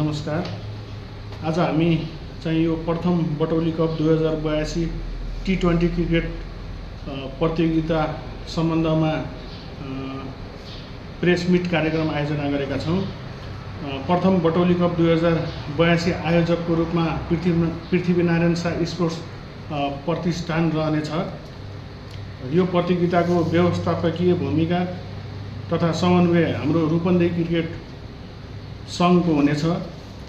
नमस्कार। आज हामी चाहिँ यो प्रथम बटौली कप 2082 T20 क्रिकेट प्रतियोगिता सम्बन्धमा प्रेस मिट कार्यक्रम आयोजना गरेका छौँ। प्रथम बटौली कप 2082 आयोजकको रूपमा पृथ्वीनारायण शाह स्पोर्ट्स प्रतिष्ठान रहनेछ। यो प्रतियोगिताको व्यवस्थापकीय भूमिका तथा समन्वय हाम्रो रूपन्देही क्रिकेट सङ्घको हुनेछ।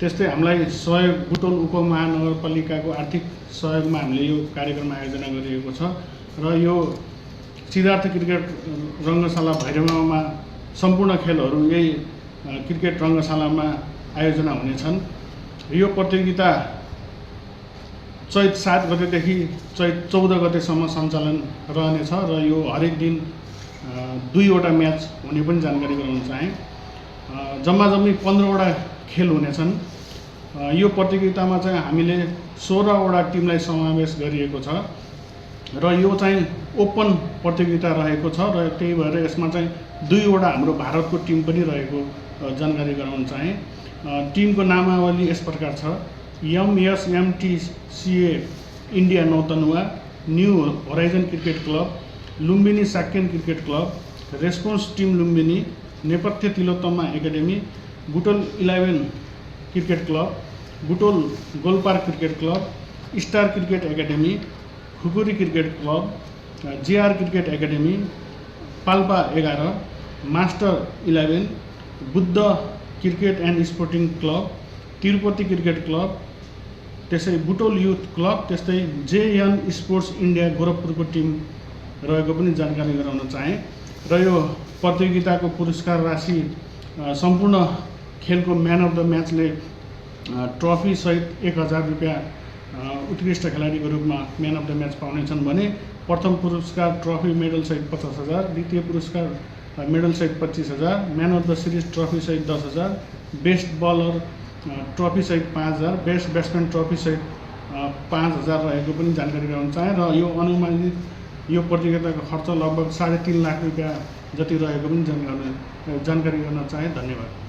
त्यस्तै हामीलाई सहयोग बुटोल उपमहानगरपालिकाको आर्थिक सहयोगमा हामीले यो कार्यक्रम आयोजना गरिएको छ र यो सिद्धार्थ क्रिकेट रङ्गशाला भैरवमा सम्पूर्ण खेलहरू यही क्रिकेट रङ्गशालामा आयोजना हुनेछन्। यो प्रतियोगिता चैत 7 गतेदेखि चैत 14 गतेसम्म सञ्चालन रहनेछ र यो हरेक दिन 2वटा म्याच हुने पनि जानकारी गराउन चाहे। जम्मी 15वटा खेल हुनेछन्। यो प्रतियोगितामा चाहिँ हामीले 16वटा टिमलाई समावेश गरिएको छ र यो चाहिँ ओपन प्रतियोगिता रहेको छ र त्यही भएर यसमा चाहिँ 2वटा हाम्रो भारतको टिम पनि रहेको जानकारी गराउन चाहे। टिमको नामावली यस प्रकार छ: MSMTCA India Nautanwa, new horizon cricket club, Lumbini Sakyan cricket club, response team Lumbini, Nepathya Tilottama academy, Butwal 11 cricket club, Butwal Golpark cricket club, star cricket academy, Khukuri cricket club, JR cricket academy, Palpa 11, master 11, Buddha cricket and sporting club, Tirupati cricket club, त्यसै बुटोल युथ क्लब, त्यस्तै JN sports India गोरखपुरको team रहेको पनि जानकारी गराउन चाहे। र यो प्रतियोगिताको पुरस्कार राशि सम्पूर्ण खेलको म्यान अफ द म्याचले ट्रफी सहित 1000 रुपियाँ उत्कृष्ट खेलाडीको रूपमा म्यान अफ द म्याच पाउनेछन् भने प्रथम पुरस्कार ट्रफी मेडल सहित 50,000, द्वितीय पुरस्कार मेडल सहित 25,000, man of the series trophy सहित 10,000, बेस्ट बलर ट्रफी सहित 5,000, बेस्ट ब्याट्सम्यान ट्रफी सहित 5,000 रहेको पनि जानकारी गराउन चाहे। र यो अनुमानित यो प्रतियोगिताको खर्च लगभग 3.5 लाख रुपियाँ जति रहेको पनि जानकारी गर्न चाहे। धन्यवाद।